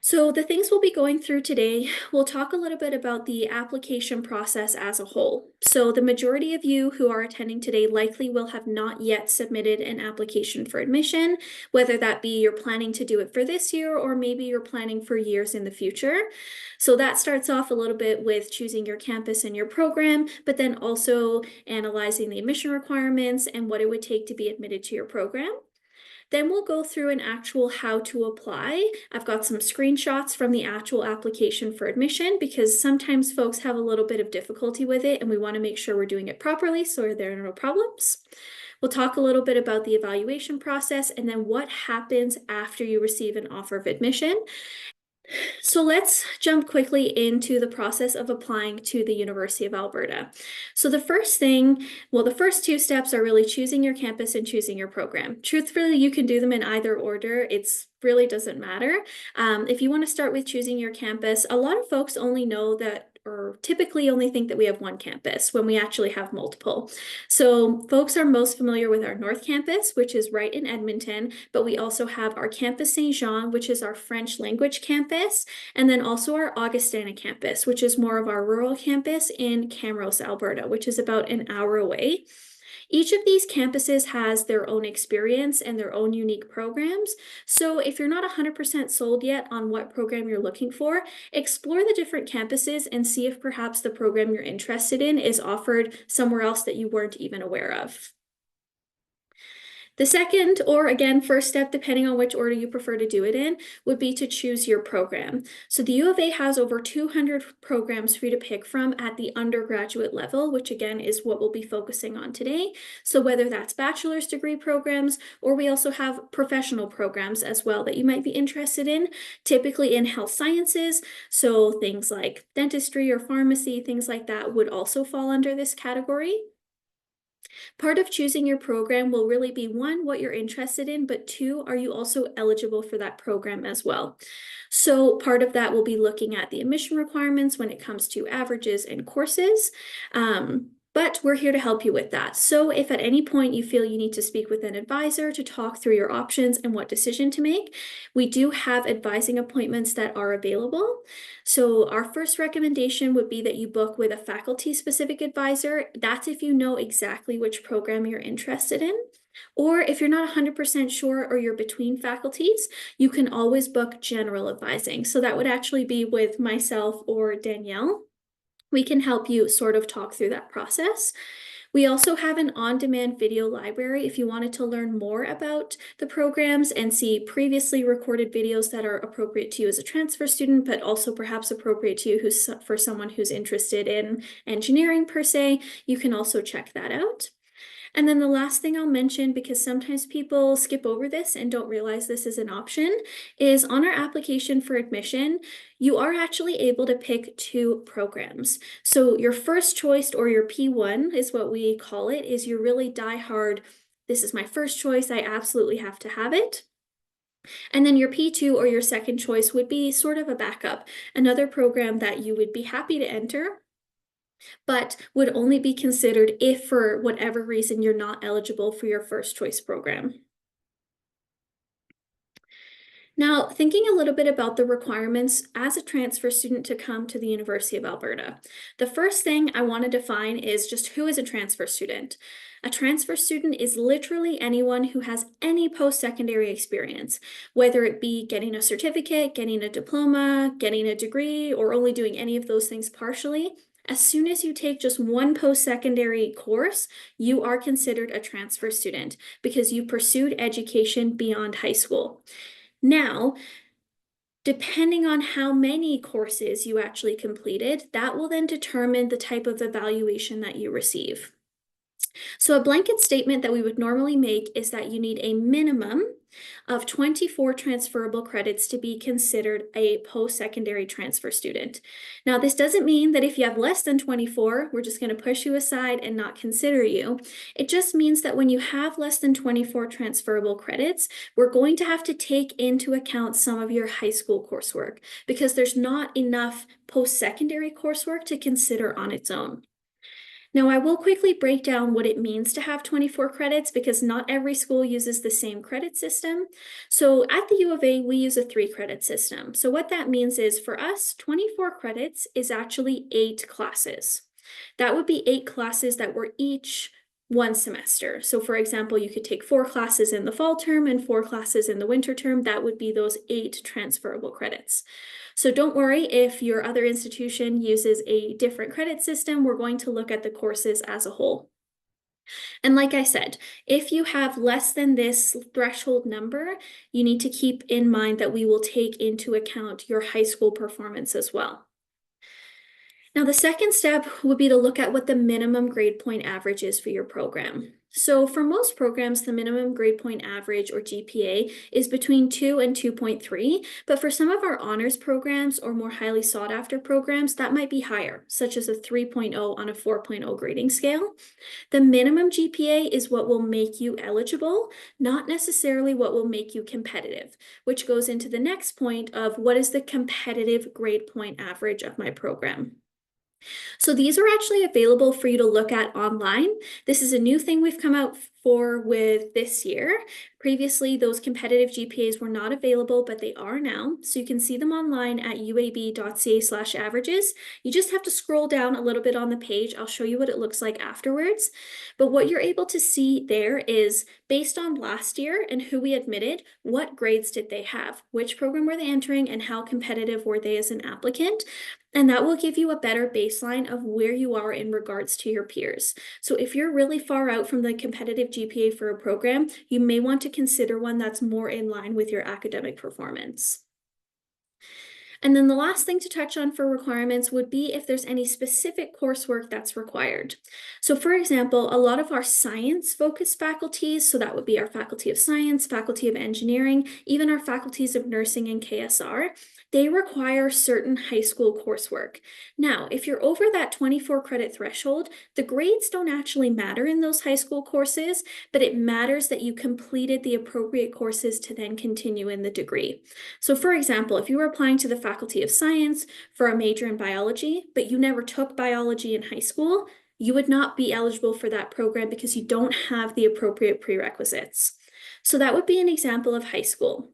So the things we'll be going through today, we'll talk a little bit about the application process as a whole. So the majority of you who are attending today likely will have not yet submitted an application for admission, whether that be you're planning to do it for this year or maybe you're planning for years in the future. So that starts off a little bit with choosing your campus and your program, but then also analyzing the admission requirements and what it would take to be admitted to your program. Then we'll go through an actual how to apply. I've got some screenshots from the actual application for admission because sometimes folks have a little bit of difficulty with it and we want to make sure we're doing it properly so there are no problems. We'll talk a little bit about the evaluation process and then what happens after you receive an offer of admission. So let's jump quickly into the process of applying to the University of Alberta. So the first thing, well, the first two steps are really choosing your campus and choosing your program. Truthfully, you can do them in either order. It's really doesn't matter. If you want to start with choosing your campus, a lot of folks only know that or typically only think that we have one campus when we actually have multiple. So folks are most familiar with our North Campus, which is right in Edmonton, but we also have our Campus Saint-Jean, which is our French language campus, and then also our Augustana campus, which is more of our rural campus in Camrose, Alberta, which is about an hour away. Each of these campuses has their own experience and their own unique programs. So if you're not 100% sold yet on what program you're looking for, explore the different campuses and see if perhaps the program you're interested in is offered somewhere else that you weren't even aware of. The second, or again, first step, depending on which order you prefer to do it in, would be to choose your program. So the U of A has over 200 programs for you to pick from at the undergraduate level, which again is what we'll be focusing on today. So whether that's bachelor's degree programs, or we also have professional programs as well that you might be interested in, typically in health sciences. So things like dentistry or pharmacy, things like that would also fall under this category. Part of choosing your program will really be one, what you're interested in, but two, are you also eligible for that program as well? So part of that will be looking at the admission requirements when it comes to averages and courses. But we're here to help you with that. So if at any point you feel you need to speak with an advisor to talk through your options and what decision to make, we do have advising appointments that are available. So our first recommendation would be that you book with a faculty-specific advisor. That's if you know exactly which program you're interested in. Or if you're not 100% sure or you're between faculties, you can always book general advising. So that would actually be with myself or Danielle. We can help you sort of talk through that process. We also have an on-demand video library if you wanted to learn more about the programs and see previously recorded videos that are appropriate to you as a transfer student, but also perhaps appropriate to you for someone who's interested in engineering per se. You can also check that out. And then the last thing I'll mention, because sometimes people skip over this and don't realize this is an option, is on our application for admission, you are actually able to pick two programs. So your first choice, or your P1 is what we call it, is your really diehard, this is my first choice, I absolutely have to have it. And then your P2 or your second choice would be sort of a backup, another program that you would be happy to enter, but would only be considered if for whatever reason you're not eligible for your first choice program. Now, thinking a little bit about the requirements as a transfer student to come to the University of Alberta. The first thing I want to define is just who is a transfer student. A transfer student is literally anyone who has any post-secondary experience, whether it be getting a certificate, getting a diploma, getting a degree, or only doing any of those things partially. As soon as you take just one post-secondary course, you are considered a transfer student because you pursued education beyond high school. Now, depending on how many courses you actually completed, that will then determine the type of evaluation that you receive. So a blanket statement that we would normally make is that you need a minimum of 24 transferable credits to be considered a post-secondary transfer student. Now, this doesn't mean that if you have less than 24, we're just going to push you aside and not consider you. It just means that when you have less than 24 transferable credits, we're going to have to take into account some of your high school coursework because there's not enough post-secondary coursework to consider on its own. Now, I will quickly break down what it means to have 24 credits because not every school uses the same credit system. So at the U of A, we use a 3 credit system. So what that means is for us, 24 credits is actually 8 classes. That would be 8 classes that were each 1 semester. So for example, you could take 4 classes in the fall term and 4 classes in the winter term. That would be those 8 transferable credits. So don't worry if your other institution uses a different credit system. We're going to look at the courses as a whole. And like I said, if you have less than this threshold number, you need to keep in mind that we will take into account your high school performance as well. Now, the second step would be to look at what the minimum grade point average is for your program. So for most programs, the minimum grade point average, or GPA, is between 2 and 2.3, but for some of our honors programs or more highly sought after programs, that might be higher, such as a 3.0 on a 4.0 grading scale. The minimum GPA is what will make you eligible, not necessarily what will make you competitive, which goes into the next point of what is the competitive grade point average of my program. So these are actually available for you to look at online. This is a new thing we've come out for with this year. Previously, those competitive GPAs were not available, but they are now. So you can see them online at uab.ca/averages. You just have to scroll down a little bit on the page. I'll show you what it looks like afterwards. But what you're able to see there is based on last year and who we admitted, what grades did they have? Which program were they entering and how competitive were they as an applicant? And that will give you a better baseline of where you are in regards to your peers. So if you're really far out from the competitive GPA for a program, you may want to consider one that's more in line with your academic performance. And then the last thing to touch on for requirements would be if there's any specific coursework that's required. So for example, a lot of our science-focused faculties, so that would be our Faculty of Science, Faculty of Engineering, even our faculties of Nursing and KSR, they require certain high school coursework. Now, if you're over that 24 credit threshold, the grades don't actually matter in those high school courses, but it matters that you completed the appropriate courses to then continue in the degree. So for example, if you were applying to the Faculty of Science for a major in biology, but you never took biology in high school, you would not be eligible for that program because you don't have the appropriate prerequisites. So that would be an example of high school.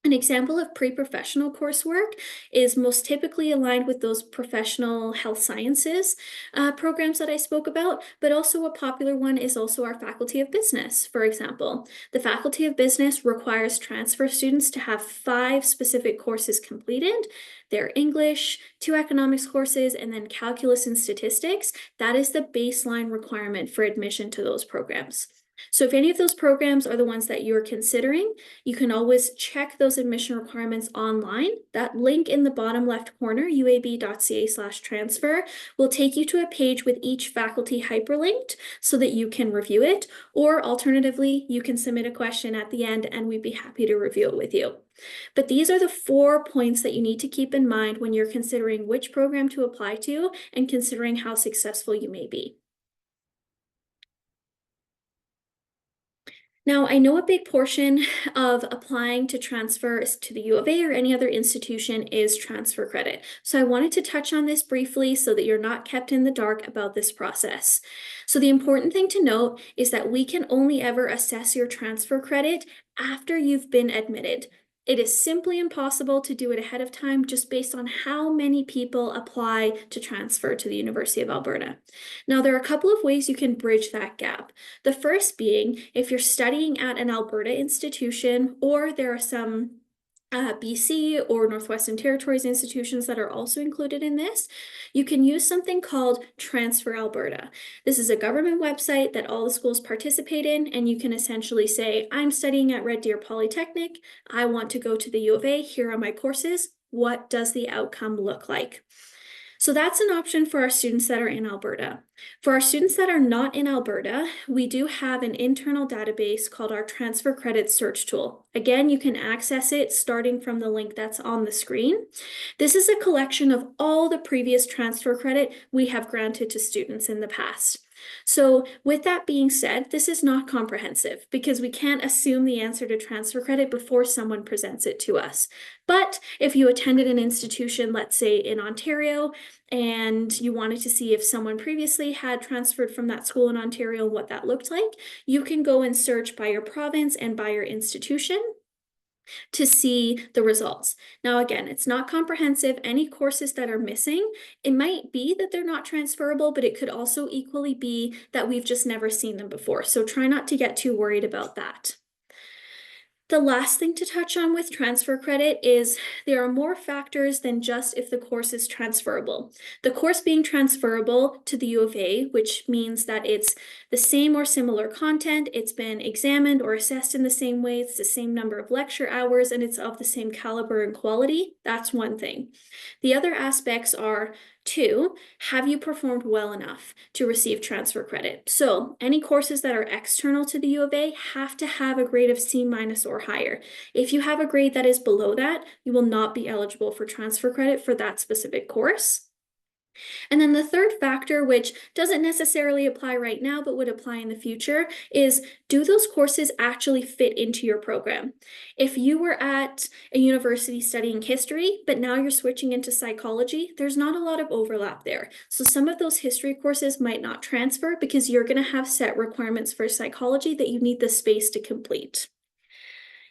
An example of pre-professional coursework is most typically aligned with those professional health sciences programs that I spoke about, but also a popular one is also our Faculty of Business, for example. The Faculty of Business requires transfer students to have 5 specific courses completed. They're English, 2 economics courses, and then calculus and statistics. That is the baseline requirement for admission to those programs. So if any of those programs are the ones that you're considering, you can always check those admission requirements online. That link in the bottom left corner, uab.ca/transfer, will take you to a page with each faculty hyperlinked so that you can review it, or alternatively, you can submit a question at the end and we'd be happy to review it with you. But these are the 4 points that you need to keep in mind when you're considering which program to apply to and considering how successful you may be. Now, I know a big portion of applying to transfer to the U of A or any other institution is transfer credit. So I wanted to touch on this briefly so that you're not kept in the dark about this process. So the important thing to note is that we can only ever assess your transfer credit after you've been admitted. It is simply impossible to do it ahead of time just based on how many people apply to transfer to the University of Alberta. Now, there are a couple of ways you can bridge that gap. The first being if you're studying at an Alberta institution, or there are some BC or Northwestern Territories institutions that are also included in this, you can use something called Transfer Alberta. This is a government website that all the schools participate in, and you can essentially say, I'm studying at Red Deer Polytechnic, I want to go to the U of A, here are my courses, what does the outcome look like? So that's an option for our students that are in Alberta. For our students that are not in Alberta, we do have an internal database called our Transfer Credit Search Tool. Again, you can access it starting from the link that's on the screen. This is a collection of all the previous transfer credit we have granted to students in the past. So, with that being said, this is not comprehensive because we can't assume the answer to transfer credit before someone presents it to us. But if you attended an institution, let's say in Ontario, and you wanted to see if someone previously had transferred from that school in Ontario and what that looked like, you can go and search by your province and by your institution to see the results. Now, again, it's not comprehensive. Any courses that are missing, it might be that they're not transferable, but it could also equally be that we've just never seen them before. So try not to get too worried about that. The last thing to touch on with transfer credit is there are more factors than just if the course is transferable. The course being transferable to the U of A, which means that it's the same or similar content, it's been examined or assessed in the same way, it's the same number of lecture hours, and it's of the same caliber and quality, that's one thing. The other aspects are, two, have you performed well enough to receive transfer credit? So any courses that are external to the U of A have to have a grade of C minus or higher. If you have a grade that is below that, you will not be eligible for transfer credit for that specific course. And then the third factor, which doesn't necessarily apply right now, but would apply in the future, is do those courses actually fit into your program? If you were at a university studying history, but now you're switching into psychology, there's not a lot of overlap there. So some of those history courses might not transfer because you're going to have set requirements for psychology that you need the space to complete.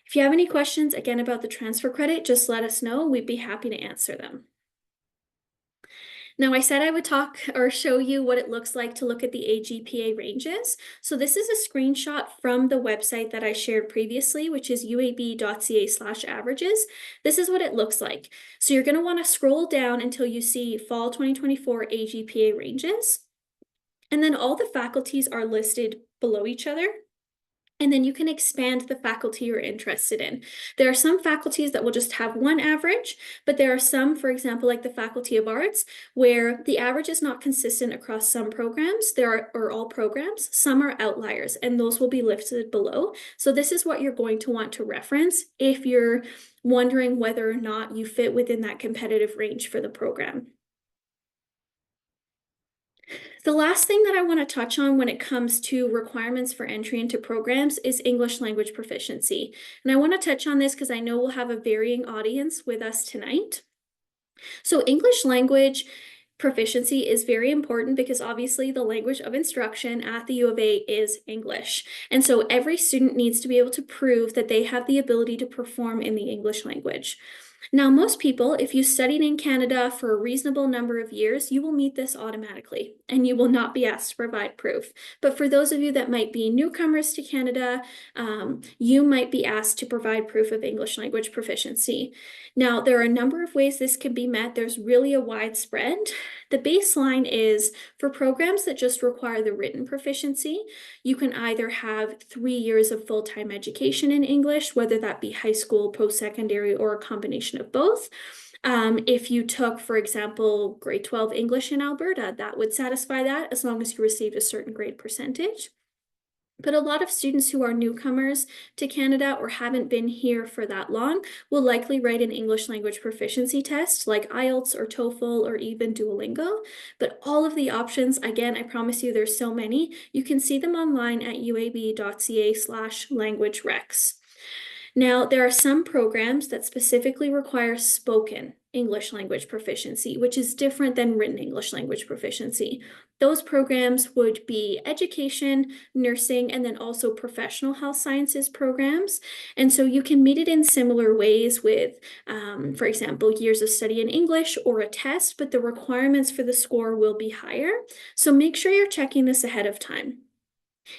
If you have any questions, again, about the transfer credit, just let us know. We'd be happy to answer them. Now, I said I would talk or show you what it looks like to look at the AGPA ranges. So this is a screenshot from the website that I shared previously, which is uab.ca/averages. This is what it looks like. So you're going to want to scroll down until you see fall 2024 AGPA ranges. And then all the faculties are listed below each other. And then you can expand the faculty you're interested in. There are some faculties that will just have one average, but there are some, for example, like the Faculty of Arts, where the average is not consistent across some programs. Or all programs. Some are outliers, and those will be listed below. So this is what you're going to want to reference if you're wondering whether or not you fit within that competitive range for the program. The last thing that I want to touch on when it comes to requirements for entry into programs is English language proficiency. And I want to touch on this because I know we'll have a varying audience with us tonight. So English language proficiency is very important because obviously the language of instruction at the U of A is English. And so every student needs to be able to prove that they have the ability to perform in the English language. Now, most people, if you studied in Canada for a reasonable number of years, you will meet this automatically and you will not be asked to provide proof. But for those of you that might be newcomers to Canada, you might be asked to provide proof of English language proficiency. Now, there are a number of ways this can be met. There's really a wide spread. The baseline is for programs that just require the written proficiency, you can either have 3 years of full-time education in English, whether that be high school, post-secondary, or a combination of both. If you took, for example, grade 12 English in Alberta, that would satisfy that as long as you received a certain grade percentage. But a lot of students who are newcomers to Canada or haven't been here for that long will likely write an English language proficiency test like IELTS or TOEFL or even Duolingo. But all of the options, again, I promise you there's so many, you can see them online at uab.ca/language recs. Now, there are some programs that specifically require spoken English language proficiency, which is different than written English language proficiency. Those programs would be education, nursing, and then also professional health sciences programs. And so you can meet it in similar ways with, for example, years of study in English or a test, but the requirements for the score will be higher. So make sure you're checking this ahead of time.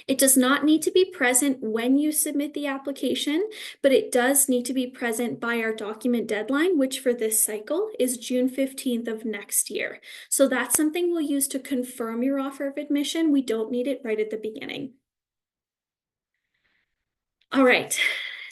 It does not need to be present when you submit the application, but it does need to be present by our document deadline, which for this cycle is June 15th of next year. So that's something we'll use to confirm your offer of admission. We don't need it right at the beginning. All right.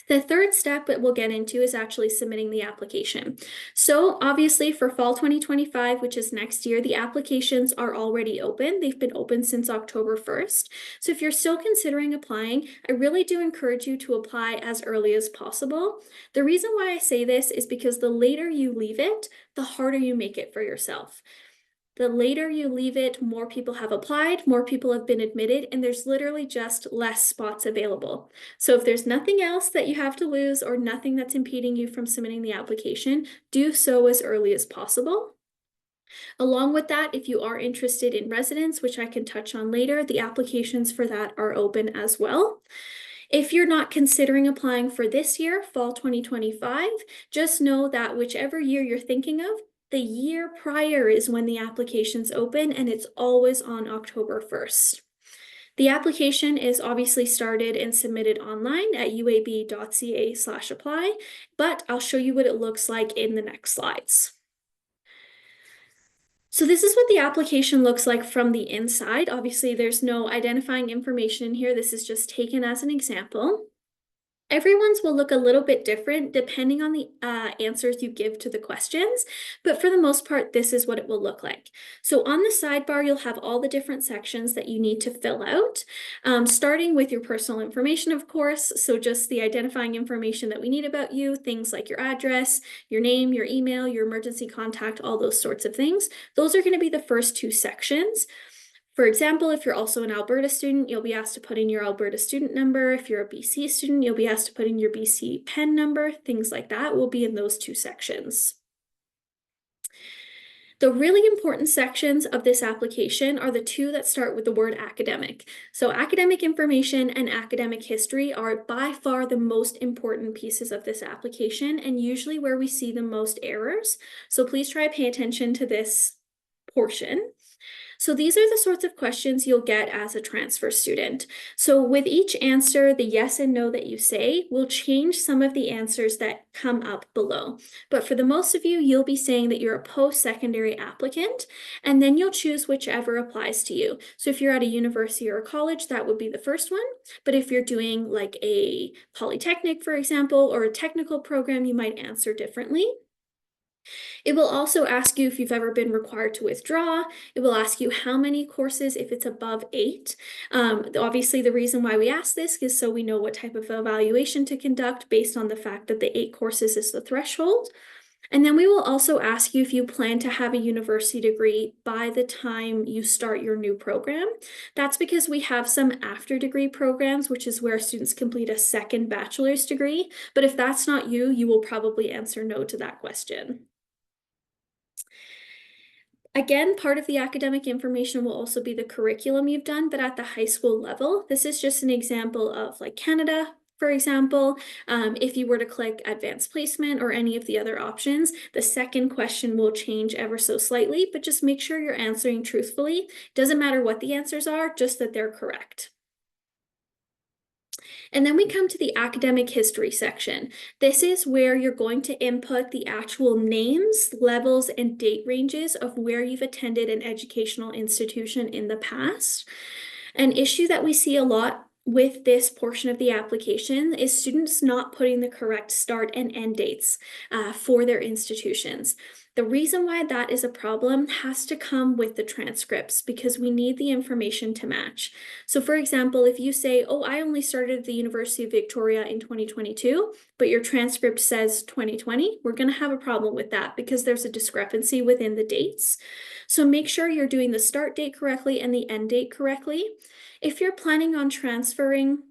The third step that we'll get into is actually submitting the application. So obviously for fall 2025, which is next year, the applications are already open. They've been open since October 1st. So if you're still considering applying, I really do encourage you to apply as early as possible. The reason why I say this is because the later you leave it, the harder you make it for yourself. The later you leave it, more people have applied, more people have been admitted, and there's literally just less spots available. So if there's nothing else that you have to lose or nothing that's impeding you from submitting the application, do so as early as possible. Along with that, if you are interested in residence, which I can touch on later, the applications for that are open as well. If you're not considering applying for this year, fall 2025, just know that whichever year you're thinking of, the year prior is when the applications open, and it's always on October 1st. The application is obviously started and submitted online at uab.ca/apply, but I'll show you what it looks like in the next slides. So this is what the application looks like from the inside. Obviously, there's no identifying information in here. This is just taken as an example. Everyone's will look a little bit different depending on the answers you give to the questions, but for the most part, this is what it will look like. So on the sidebar, you'll have all the different sections that you need to fill out, starting with your personal information, of course. So just the identifying information that we need about you, things like your address, your name, your email, your emergency contact, all those sorts of things. Those are going to be the first two sections. For example, if you're also an Alberta student, you'll be asked to put in your Alberta student number. If you're a BC student, you'll be asked to put in your BC PEN number. Things like that will be in those two sections. The really important sections of this application are the two that start with the word academic. So academic information and academic history are by far the most important pieces of this application and usually where we see the most errors. So please try to pay attention to this portion. So these are the sorts of questions you'll get as a transfer student. So with each answer, the yes and no that you say will change some of the answers that come up below. But for the most of you, you'll be saying that you're a post-secondary applicant, and then you'll choose whichever applies to you. So if you're at a university or a college, that would be the first one. But if you're doing like a polytechnic, for example, or a technical program, you might answer differently. It will also ask you if you've ever been required to withdraw. It will ask you how many courses if it's above 8. Obviously, the reason why we ask this is so we know what type of evaluation to conduct based on the fact that the 8 courses is the threshold. And then we will also ask you if you plan to have a university degree by the time you start your new program. That's because we have some after degree programs, which is where students complete a second bachelor's degree. But if that's not you, you will probably answer no to that question. Again, part of the academic information will also be the curriculum you've done, but at the high school level. This is just an example of like Canada, for example. If you were to click advanced placement or any of the other options, the second question will change ever so slightly, but just make sure you're answering truthfully. Doesn't matter what the answers are, just that they're correct. And then we come to the academic history section. This is where you're going to input the actual names, levels, and date ranges of where you've attended an educational institution in the past. An issue that we see a lot with this portion of the application is students not putting the correct start and end dates for their institutions. The reason why that is a problem has to come with the transcripts because we need the information to match. So for example, if you say, oh, I only started at the University of Victoria in 2022, but your transcript says 2020, we're going to have a problem with that because there's a discrepancy within the dates. So make sure you're doing the start date correctly and the end date correctly. If you're planning on transferring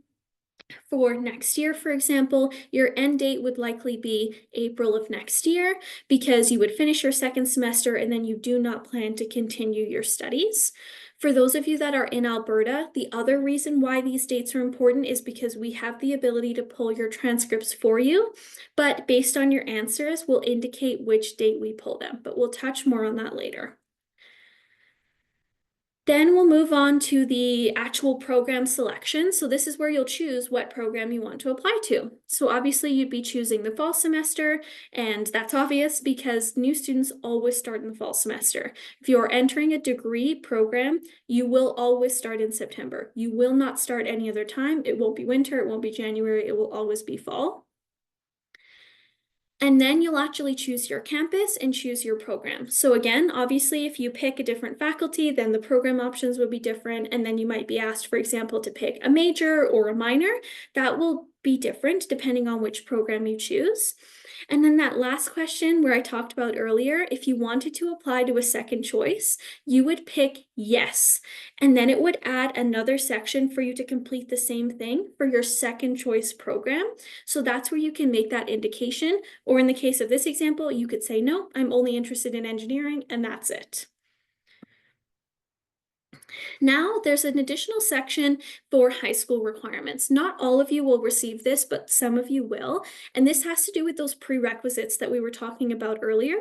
for next year, for example, your end date would likely be April of next year because you would finish your second semester and then you do not plan to continue your studies. For those of you that are in Alberta, the other reason why these dates are important is because we have the ability to pull your transcripts for you, but based on your answers, we'll indicate which date we pull them, but we'll touch more on that later. Then we'll move on to the actual program selection. So this is where you'll choose what program you want to apply to. So obviously you'd be choosing the fall semester, and that's obvious because new students always start in the fall semester. If you're entering a degree program, you will always start in September. You will not start any other time. It won't be winter, it won't be January, it will always be fall. And then you'll actually choose your campus and choose your program. So again, obviously, if you pick a different faculty, then the program options will be different. And then you might be asked, for example, to pick a major or a minor. That will be different depending on which program you choose. And then that last question where I talked about earlier, if you wanted to apply to a second choice, you would pick yes. And then it would add another section for you to complete the same thing for your second choice program. So that's where you can make that indication. Or in the case of this example, you could say, no, I'm only interested in engineering, and that's it. Now there's an additional section for high school requirements. Not all of you will receive this, but some of you will. And this has to do with those prerequisites that we were talking about earlier.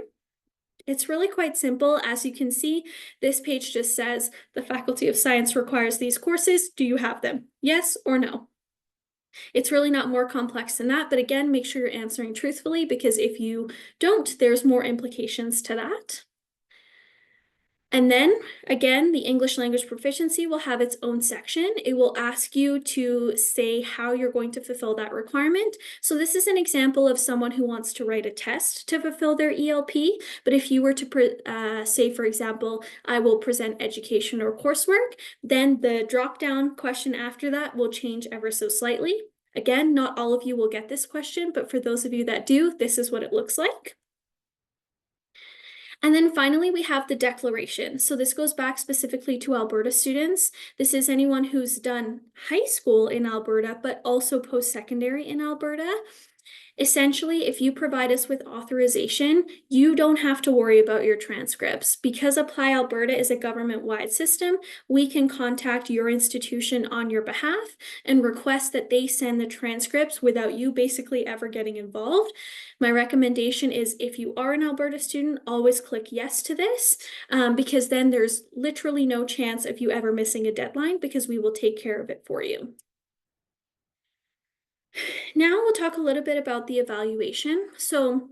It's really quite simple. As you can see, this page just says the Faculty of Science requires these courses. Do you have them? Yes or no? It's really not more complex than that, but again, make sure you're answering truthfully, because if you don't, there's more implications to that. And then again, the English language proficiency will have its own section. It will ask you to say how you're going to fulfill that requirement. So this is an example of someone who wants to write a test to fulfill their ELP. But if you were to say, for example, I will present education or coursework, then the drop-down question after that will change ever so slightly. Again, not all of you will get this question, but for those of you that do, this is what it looks like. And then finally, we have the declaration. So this goes back specifically to Alberta students. This is anyone who's done high school in Alberta, but also post-secondary in Alberta. Essentially, if you provide us with authorization, you don't have to worry about your transcripts. Because Apply Alberta is a government-wide system, we can contact your institution on your behalf and request that they send the transcripts without you basically ever getting involved. My recommendation is, if you are an Alberta student, always click yes to this, because then there's literally no chance of you ever missing a deadline, because we will take care of it for you. Now we'll talk a little bit about the evaluation. So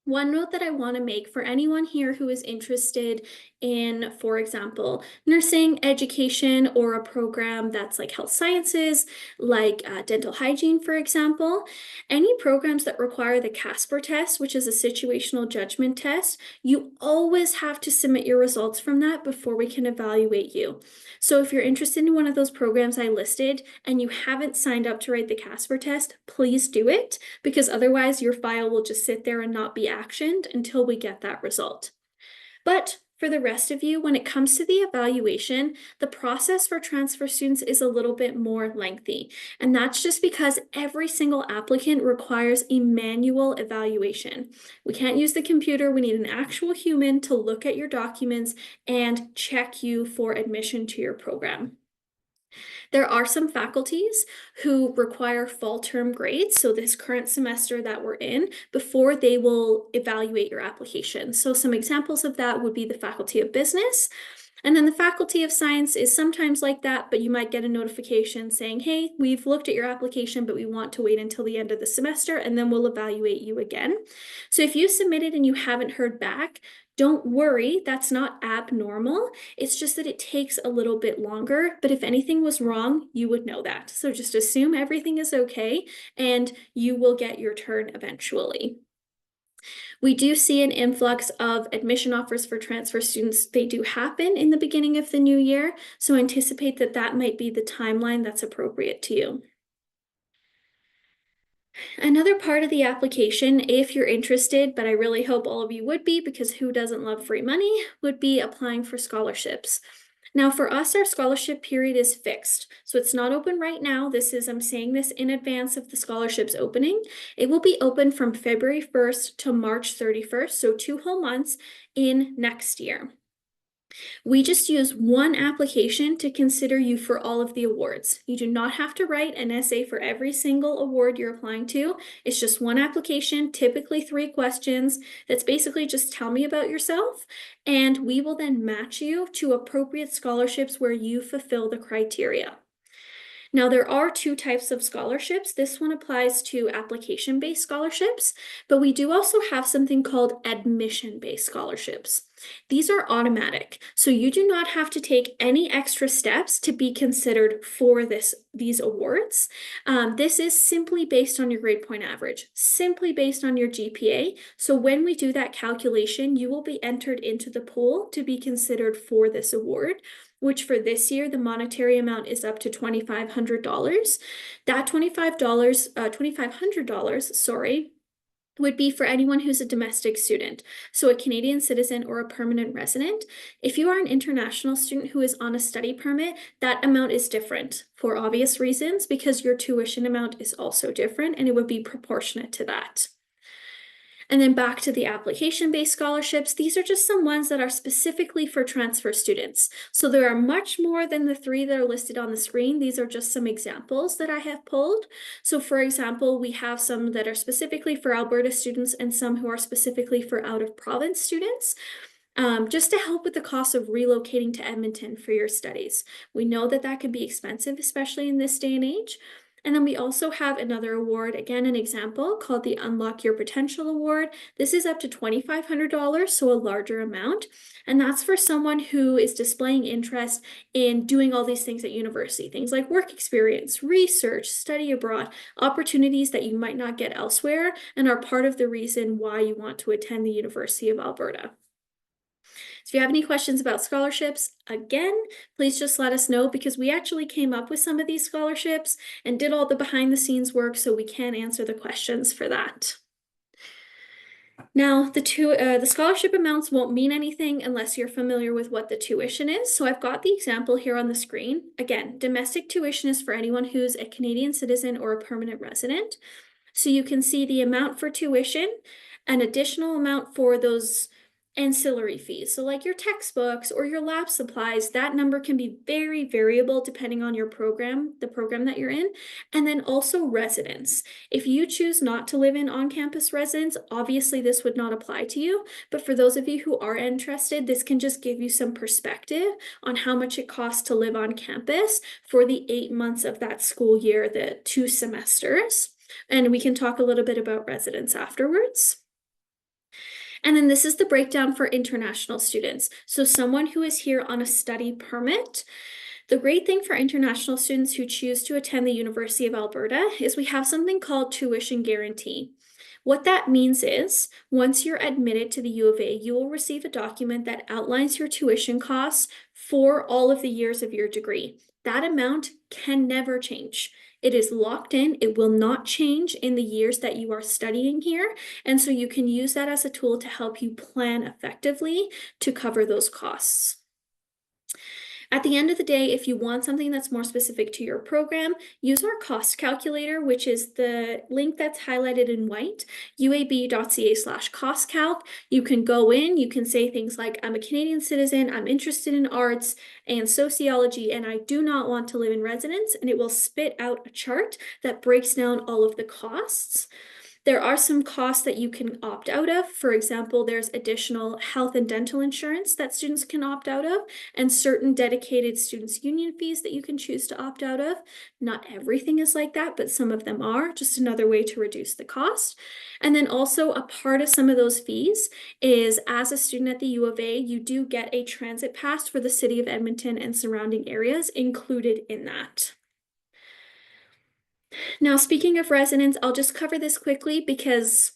one note that I want to make for anyone here who is interested in, for example, nursing, education, or a program that's like health sciences, like dental hygiene, for example, any programs that require the Casper test, which is a situational judgment test, you always have to submit your results from that before we can evaluate you. So if you're interested in one of those programs I listed and you haven't signed up to write the Casper test, please do it, because otherwise your file will just sit there and not be actioned until we get that result. But for the rest of you, when it comes to the evaluation, the process for transfer students is a little bit more lengthy. And that's just because every single applicant requires a manual evaluation. We can't use the computer. We need an actual human to look at your documents and check you for admission to your program. There are some faculties who require fall term grades, so this current semester that we're in, before they will evaluate your application. So some examples of that would be the Faculty of Business. And then the Faculty of Science is sometimes like that, but you might get a notification saying, hey, we've looked at your application, but we want to wait until the end of the semester, and then we'll evaluate you again. So if you submitted and you haven't heard back, don't worry, that's not abnormal. It's just that it takes a little bit longer, but if anything was wrong, you would know that. So just assume everything is okay and you will get your turn eventually. We do see an influx of admission offers for transfer students. They do happen in the beginning of the new year, so anticipate that that might be the timeline that's appropriate to you. Another part of the application, if you're interested, but I really hope all of you would be, because who doesn't love free money, would be applying for scholarships. Now for us, our scholarship period is fixed. So it's not open right now. I'm saying this in advance of the scholarships opening. It will be open from February 1st to March 31st, so 2 whole months in next year. We just use one application to consider you for all of the awards. You do not have to write an essay for every single award you're applying to. It's just one application, typically 3 questions. That's basically just tell me about yourself, and we will then match you to appropriate scholarships where you fulfill the criteria. Now, there are 2 types of scholarships. This one applies to application-based scholarships, but we do also have something called admission-based scholarships. These are automatic, so you do not have to take any extra steps to be considered for these awards. This is simply based on your grade point average, simply based on your GPA. So when we do that calculation, you will be entered into the pool to be considered for this award. which for this year, the monetary amount is up to $2,500. That $2,500, sorry, would be for anyone who's a domestic student, so a Canadian citizen or a permanent resident. If you are an international student who is on a study permit, that amount is different for obvious reasons because your tuition amount is also different and it would be proportionate to that. And then back to the application-based scholarships, these are just some ones that are specifically for transfer students. So there are much more than the three that are listed on the screen. These are just some examples that I have pulled. So for example, we have some that are specifically for Alberta students and some who are specifically for out-of-province students. Just to help with the cost of relocating to Edmonton for your studies. We know that that can be expensive, especially in this day and age. And then we also have another award, again, an example called the Unlock Your Potential Award. This is up to $2,500, so a larger amount. And that's for someone who is displaying interest in doing all these things at university, things like work experience, research, study abroad, opportunities that you might not get elsewhere, and are part of the reason why you want to attend the University of Alberta. So if you have any questions about scholarships, again, please just let us know because we actually came up with some of these scholarships and did all the behind the scenes work, so we can answer the questions for that. Now, the scholarship amounts won't mean anything unless you're familiar with what the tuition is. So I've got the example here on the screen. Again, domestic tuition is for anyone who's a Canadian citizen or a permanent resident. So you can see the amount for tuition, an additional amount for those ancillary fees. So like your textbooks or your lab supplies, that number can be very variable depending on your program, the program that you're in. And then also residence. If you choose not to live in on-campus residence, obviously this would not apply to you. But for those of you who are interested, this can just give you some perspective on how much it costs to live on campus for the 8 months of that school year, the 2 semesters. And we can talk a little bit about residence afterwards. And then this is the breakdown for international students. So someone who is here on a study permit. The great thing for international students who choose to attend the University of Alberta is we have something called tuition guarantee. What that means is, once you're admitted to the U of A, you will receive a document that outlines your tuition costs for all of the years of your degree. That amount can never change. It is locked in. It will not change in the years that you are studying here. And so you can use that as a tool to help you plan effectively to cover those costs. At the end of the day, if you want something that's more specific to your program, use our cost calculator, which is the link that's highlighted in white, uab.ca/costcalc. You can go in, you can say things like, I'm a Canadian citizen, I'm interested in arts and sociology, and I do not want to live in residence, and it will spit out a chart that breaks down all of the costs. There are some costs that you can opt out of. For example, there's additional health and dental insurance that students can opt out of, and certain dedicated students' union fees that you can choose to opt out of. Not everything is like that, but some of them are, just another way to reduce the cost. And then also a part of some of those fees is, as a student at the U of A, you do get a transit pass for the city of Edmonton and surrounding areas included in that. Now, speaking of residence, I'll just cover this quickly because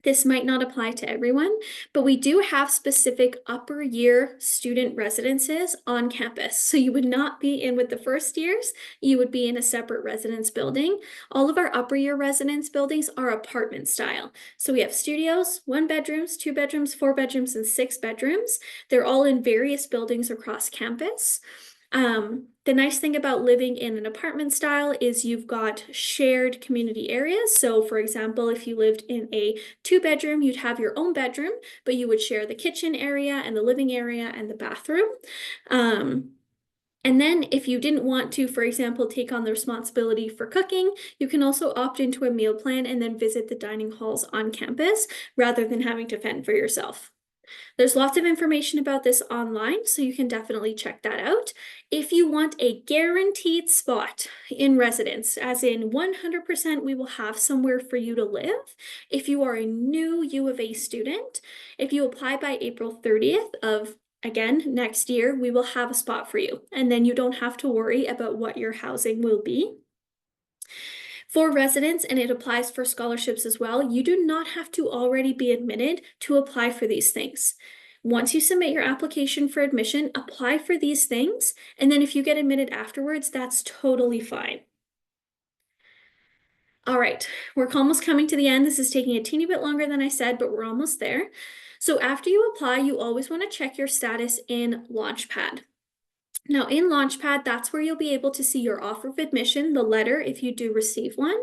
this might not apply to everyone, but we do have specific upper year student residences on campus. So you would not be in with the first years, you would be in a separate residence building. All of our upper year residence buildings are apartment style. So we have studios, 1 bedrooms, 2 bedrooms, 4 bedrooms, and 6 bedrooms. They're all in various buildings across campus. The nice thing about living in an apartment style is you've got shared community areas. So for example, if you lived in a 2-bedroom, you'd have your own bedroom, but you would share the kitchen area and the living area and the bathroom. And then if you didn't want to, for example, take on the responsibility for cooking, you can also opt into a meal plan and then visit the dining halls on campus rather than having to fend for yourself. There's lots of information about this online, so you can definitely check that out. If you want a guaranteed spot in residence, as in 100% we will have somewhere for you to live, if you are a new U of A student, if you apply by April 30th of, again, next year, we will have a spot for you. And then you don't have to worry about what your housing will be. For residents, and it applies for scholarships as well, you do not have to already be admitted to apply for these things. Once you submit your application for admission, apply for these things, and then if you get admitted afterwards, that's totally fine. All right, we're almost coming to the end. This is taking a teeny bit longer than I said, but we're almost there. So after you apply, you always want to check your status in Launchpad. Now, in Launchpad, that's where you'll be able to see your offer of admission, the letter, if you do receive one,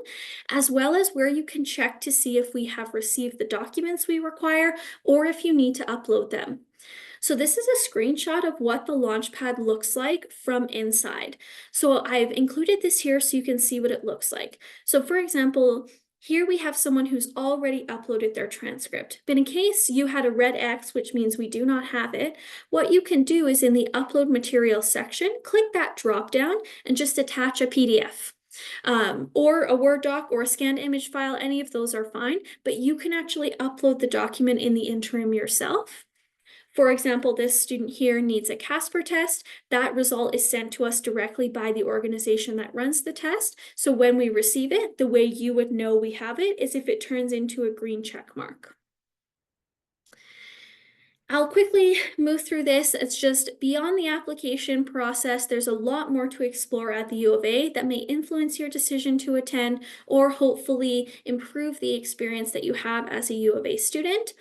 as well as where you can check to see if we have received the documents we require or if you need to upload them. So this is a screenshot of what the Launchpad looks like from inside. So I've included this here so you can see what it looks like. So for example, here we have someone who's already uploaded their transcript. But in case you had a red X, which means we do not have it, what you can do is in the upload material section, click that drop down and just attach a PDF. Or a Word doc or a scanned image file, any of those are fine, but you can actually upload the document in the interim yourself. For example, this student here needs a Casper test. That result is sent to us directly by the organization that runs the test. So when we receive it, the way you would know we have it is if it turns into a green check mark. I'll quickly move through this. It's just beyond the application process, there's a lot more to explore at the U of A that may influence your decision to attend or hopefully improve the experience that you have as a U of A student.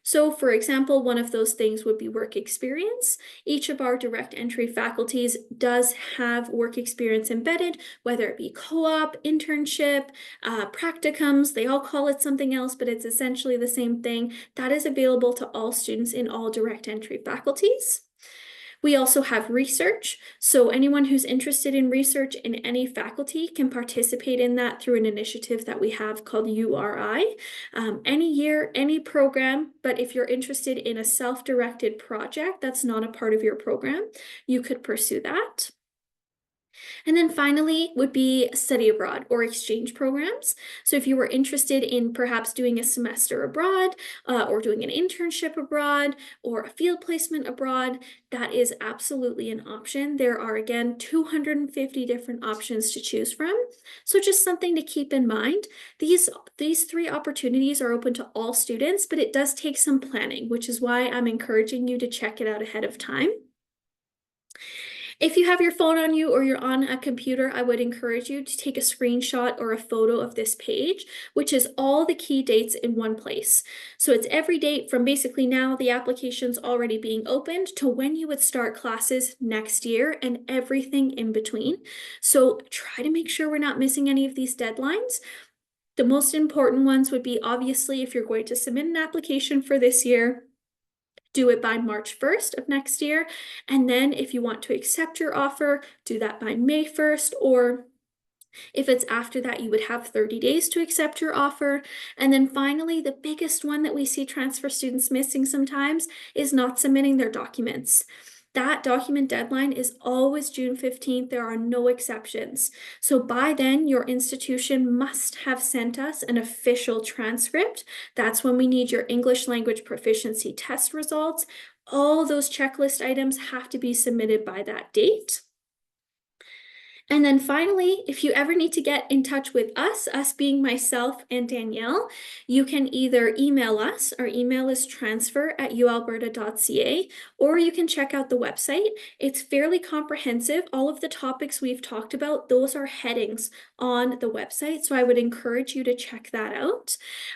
So for example, one of those things would be work experience. Each of our direct entry faculties does have work experience embedded, whether it be co-op, internship, practicums, they all call it something else, but it's essentially the same thing. That is available to all students in all direct entry faculties. We also have research. So anyone who's interested in research in any faculty can participate in that through an initiative that we have called URI. Any year, any program, but if you're interested in a self-directed project that's not a part of your program, you could pursue that. And then finally would be study abroad or exchange programs. So if you were interested in perhaps doing a semester abroad or doing an internship abroad or a field placement abroad, that is absolutely an option. There are, again, 250 different options to choose from. So just something to keep in mind. These three opportunities are open to all students, but it does take some planning, which is why I'm encouraging you to check it out ahead of time. If you have your phone on you or you're on a computer, I would encourage you to take a screenshot or a photo of this page, which is all the key dates in one place. So it's every date from basically now the application's already being opened to when you would start classes next year and everything in between. So try to make sure we're not missing any of these deadlines. The most important ones would be obviously if you're going to submit an application for this year, do it by March 1st of next year. And then if you want to accept your offer, do that by May 1st, or if it's after that, you would have 30 days to accept your offer. And then finally, the biggest one that we see transfer students missing sometimes is not submitting their documents. That document deadline is always June 15th. There are no exceptions. So by then, your institution must have sent us an official transcript. That's when we need your English language proficiency test results. All those checklist items have to be submitted by that date. And then finally, if you ever need to get in touch with us being myself and Danielle, you can either email us. Our email is transfer@ualberta.ca, or you can check out the website. It's fairly comprehensive. All of the topics we've talked about, those are headings on the website. So I would encourage you to check that out.